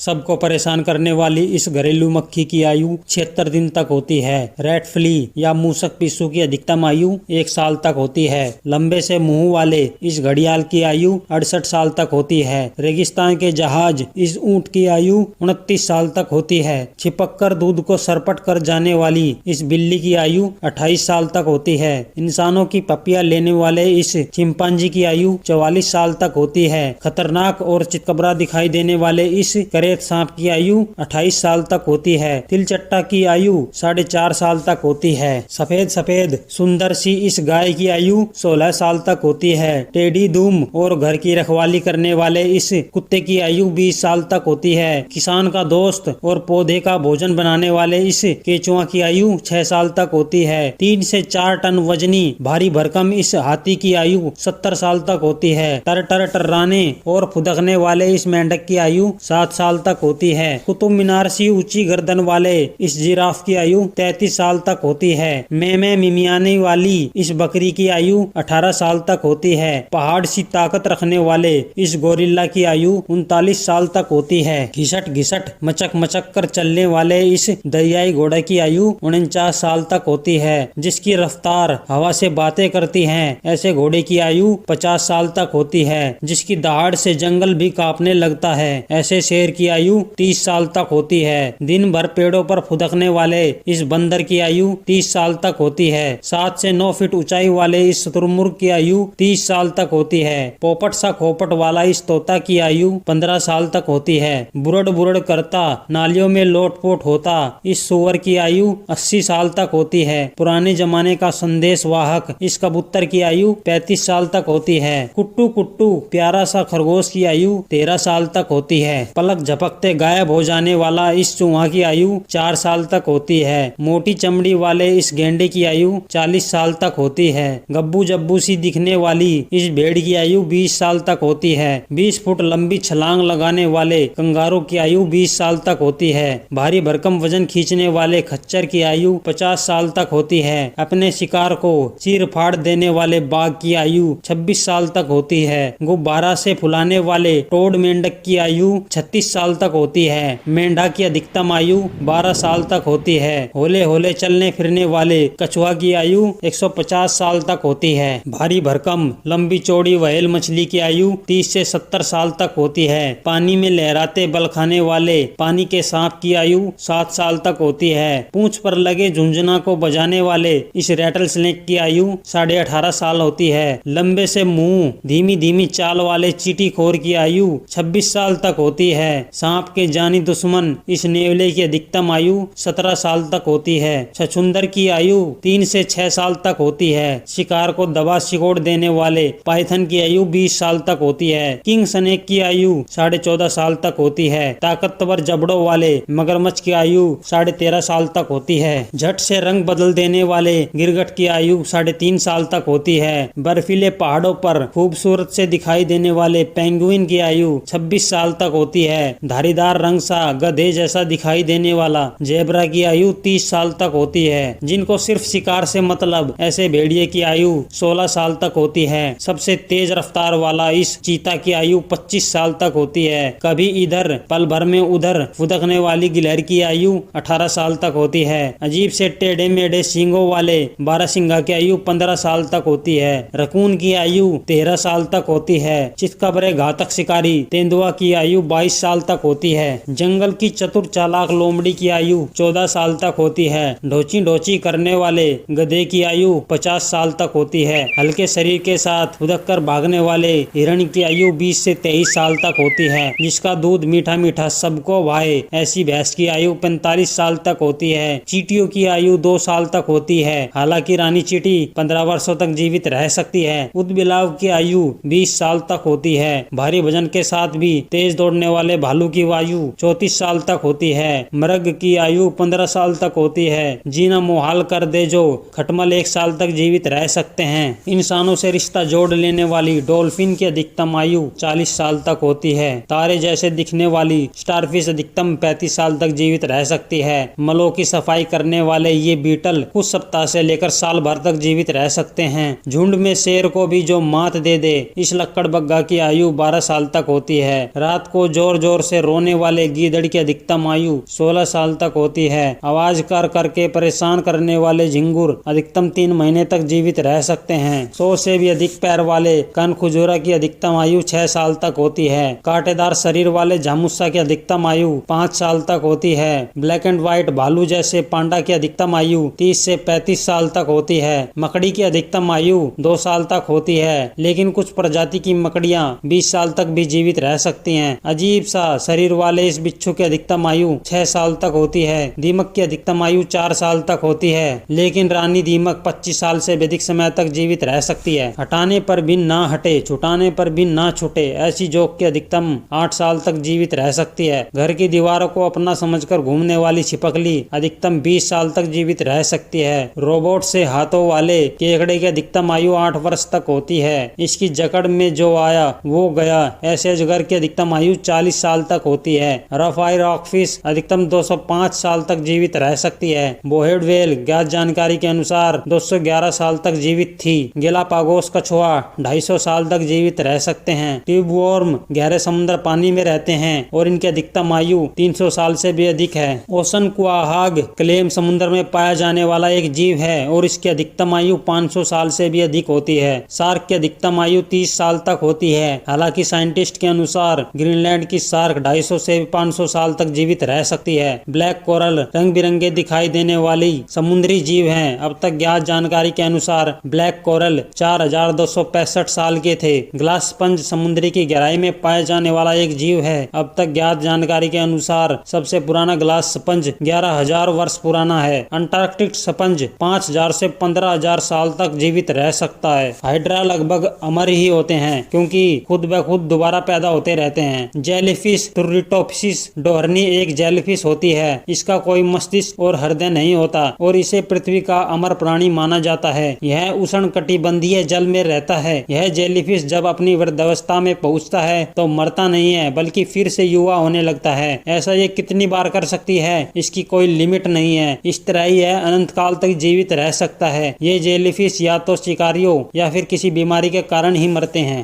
सबको परेशान करने वाली इस घरेलू मक्खी की आयु 76 दिन तक होती है। रेट फ्ली या मूसक पिस्सू की अधिकतम आयु 1 साल तक होती है। लंबे से मुंह वाले इस घड़ियाल की आयु 68 साल तक होती है। रेगिस्तान के जहाज इस ऊंट की आयु 29 साल तक होती है। छिपक कर दूध को सरपट कर जाने वाली इस बिल्ली की आयु 28 साल तक होती है। इंसानों की पपिया लेने वाले इस चिंपांजी की आयु 44 साल तक होती है। खतरनाक और चितकबरा दिखाई देने वाले इस करेत सांप की आयु 28 साल तक होती है। तिलचट्टा की आयु 4.5 साल तक होती है। सफेद सफेद सुंदर सी इस गाय की आयु 16 साल तक होती है। टेडी दूम और घर की रखवाली करने वाले इस कुत्ते की आयु 20 साल तक होती है। किसान का दोस्त और पौधे का भोजन बनाने वाले इस केचुआ की आयु 6 साल तक होती है। 3 से 4 टन वजनी भारी भरकम इस हाथी की आयु 70 साल तक होती है। टर टर टर्राने और फुदकने वाले इस मेंढक की आयु 7 साल तक होती है। कुतुब मीनार सी ऊंची गर्दन वाले इस जिराफ की आयु 33 साल तक होती है। मैं मिमियाने वाली इस बकरी की आयु 18 साल तक होती है। पहाड़ सी ताकत रखने वाले इस गोरिल्ला की आयु 39 साल तक होती है। घिसट घिसट मचक मचक कर चलने वाले इस दरियाई घोड़े की आयु 49 साल तक होती है। जिसकी रफ्तार हवा से बातें करती है, ऐसे घोड़े की आयु 50 साल तक होती है। जिसकी दहाड़ से जंगल भी कांपने लगता है, ऐसे शेर की आयु 30 साल तक होती है। दिन भर पेड़ों पर फुदकने वाले इस बंदर की आयु 30 साल तक होती है। 7 से 9 फीट ऊंचाई वाले इस शुतुरमुर्ग की आयु 30 साल तक होती है। पोपट सा खोपट वाला इस तोता की आयु 15 साल तक होती है। बुरड़ बुरड़ करता नालियों में लोटपोट होता इस सुअर की आयु 80 साल तक होती है। पुराने जमाने का संदेश वाहक इस कबूतर की आयु 35 साल तक होती है। कुट्टू कुट्टू प्यारा सा खरगोश की आयु 13 साल तक होती है। पलक झपकते गायब हो जाने वाला इस चूहा की आयु 4 साल तक होती है। मोटी चमड़ी वाले इस गेंडे की आयु 40 साल तक होती है। गब्बू जब्बू सी दिखने वाली इस भेड़ की आयु 20 साल तक होती है। 20 फुट लंबी छलांग लगाने वाले कंगारू की आयु 20 साल तक होती है। भारी भरकम वजन खींचने वाले खच्चर की आयु 50 साल तक होती है। अपने शिकार को चीर फाड़ देने वाले बाघ की आयु 26 साल तक होती है। गुब्बारा से फुलाने वाले टोड मेंढक की आयु 36 साल तक होती है। मेंढा की अधिकतम आयु 12 साल तक होती है। होले होले चलने फिरने वाले कछुआ की आयु 150 साल तक होती है। भारी भरकम लंबी चौड़ी व्हेल मछली की आयु 30 से 70 साल तक होती है। पानी में लहराते बल खाने वाले पानी के सांप की आयु 7 साल तक होती है। पूंछ पर लगे झुंझुना को बजाने वाले इस रैटल स्नेक की आयु 18.5 साल होती है। लंबे से मुंह धीमी धीमी चाल वाले चींटीखोर की आयु 26 साल तक होती है। सांप के जानी दुश्मन इस नेवले की अधिकतम आयु 17 साल तक होती है। छछुंदर की आयु 3 से 6 साल तक होती है। शिकार को दबा सिकोड़ देने वाले पाइथन की आयु 20 साल तक होती है। किंग स्नेक की आयु 14.5 साल तक होती है। ताकतवर जबड़ों वाले मगरमच्छ की आयु 13.5 साल तक होती है। झट से रंग बदल देने वाले गिरगट की आयु 3.5 साल तक होती है। बर्फीले पहाड़ों पर खूबसूरत से दिखाई देने वाले पेंगुइन की आयु 26 साल तक होती है। धारीदार रंग सा गधे जैसा दिखाई देने वाला जेब्रा की आयु 30 साल तक होती है। जिनको सिर्फ शिकार से मतलब ऐसे भेड़िए की आयु 16 साल तक होती है। सबसे तेज रफ्तार वाला इस चीता की आयु 25 साल तक होती है। कभी इधर पल भर में उधर फुदकने वाली गिलहर की आयु 18 साल तक होती है। अजीब से टेढ़े मेढ़े सींगों वाले बारहसिंगा की आयु 15 साल तक होती है। रकून की आयु 13 साल तक होती है। चितकबरे घातक शिकारी तेंदुआ की आयु 22 साल तक होती है। जंगल की चतुर चालाक लोमड़ी की आयु 14 साल तक होती है। ढोची ढोची करने वाले गधे की आयु 50 साल तक होती है। हल्के शरीर के साथ फुदक कर भागने वाले हिरण की आयु 20 से 23 साल तक होती है। जिसका दूध मीठा मीठा सबको भाए ऐसी भैंस की आयु 45 साल तक होती है। चींटियों की आयु 2 साल तक होती है। हालांकि रानी चींटी 15 वर्षों तक जीवित रह सकती है। ऊदबिलाव की आयु 20 साल तक होती है। भारी वजन के साथ भी तेज दौड़ने वाले भालू की आयु 34 साल तक होती है। मृग की आयु 15 साल तक होती है। जीना मुहाल कर दे जो खटमल 1 साल तक जीवित रह सकते हैं। इंसानों से रिश्ता जोड़ लेने वाली डॉल्फिन की अधिकतम आयु 40 साल तक होती है। तारे जैसे दिखने वाली स्टारफिश अधिकतम 35 साल तक जीवित रह सकती है। मलों की सफाई करने वाले ये बीटल कुछ सप्ताह से लेकर साल भर तक जीवित रह सकते हैं। झुंड में शेर को भी जो मात दे दे इस लक्कड़ बग्गा की आयु 12 साल तक होती है। रात को जोर जोर से रोने वाले गीदड़ की अधिकतम आयु 16 साल तक होती है। आवाज कर करके परेशान करने वाले झिंगुर अधिकतम 3 महीने तक जीवित रह सकते हैं। 100 से भी अधिक पैर वाले कनखुजूरा की अधिकतम आयु 6 साल तक होती है। कांटेदार शरीर वाले झामुस्सा की अधिकतम आयु 5 साल तक होती है। ब्लैक एंड व्हाइट भालू जैसे पांडा की अधिकतम आयु 30 से 35 साल तक होती है। मकड़ी की अधिकतम आयु 2 साल तक होती है, लेकिन कुछ प्रजाति की मकड़ियां 20 साल तक भी जीवित रह सकती हैं। अजीब सा शरीर वाले इस बिच्छू की अधिकतम आयु 6 साल तक होती है। दीमक की अधिकतम आयु 4 साल तक होती है, लेकिन रानी दीमक 25 साल से भी अधिक समय तक जीवित रह सकती है। हटाने पर भी ना हटे, छुटाने पर भी ना छूटे, ऐसी जोक की अधिकतम 8 साल तक जीवित रह सकती है। घर की दीवारों को अपना समझकर घूमने वाली छिपकली अधिकतम 20 साल तक जीवित रह सकती है। रोबोट से हाथों वाले केकड़े की अधिकतम आयु 8 वर्ष तक होती है। इसकी जकड़ में जो आया वो गया, ऐसे अजगर की अधिकतम आयु 40 साल तक होती है। रफ आई रॉकफिश अधिकतम 205 साल तक जीवित रह सकती है। बोहेड व्हेल ज्ञात जानकारी के अनुसार 211 साल तक जीवित थी। गैलापागोस कछुआ 250 साल तक जीवित रह सकते हैं। ट्यूबवॉर्म गहरे समुद्र पानी में रहते हैं और इनकी अधिकतम आयु 300 साल से भी अधिक है। ओशन क्वाहाग क्लेम समुद्र में पाया जाने वाला एक जीव है और इसकी अधिकतम आयु 500 साल से भी अधिक होती है। शार्क की अधिकतम आयु 30 साल तक होती है। हालांकि साइंटिस्ट के अनुसार ग्रीनलैंड की शार्क 250 से 500 साल तक जीवित रह सकती है। ब्लैक कोरल रंग बिरंगे दिखाई देने वाली समुद्री जीव हैं। अब तक ज्ञात जानकारी के अनुसार ब्लैक कोरल 4265 साल के थे। ग्लास स्पंज समुद्री की गहराई में पाए जाने वाला एक जीव है। अब तक ज्ञात जानकारी के अनुसार सबसे पुराना ग्लास स्पंज 11,000 वर्ष पुराना है। अंटार्कटिक स्पंज 5,000 से 15,000 साल तक जीवित रह सकता है। हाइड्रा लगभग अमर ही होते हैं क्योंकि खुद ब खुद दोबारा पैदा होते रहते हैं। जेलीफिश तुर्रिटोप्सिस डोहरनी एक जेलीफिश होती है। इसका कोई मस्तिष्क और हृदय नहीं होता और इसे पृथ्वी का अमर प्राणी माना जाता है। यह उष्णकटिबंधीय जल में रहता है। यह जेलीफिश जब अपनी वृद्धावस्था में पहुंचता है तो मरता नहीं है, बल्कि फिर से युवा होने लगता है। ऐसा ये कितनी बार कर सकती है, इसकी कोई लिमिट नहीं है। इस तरह ही यह अनंत काल तक जीवित रह सकता है। ये जेलीफिश या तो शिकारियों या फिर किसी बीमारी के कारण ही मरते हैं।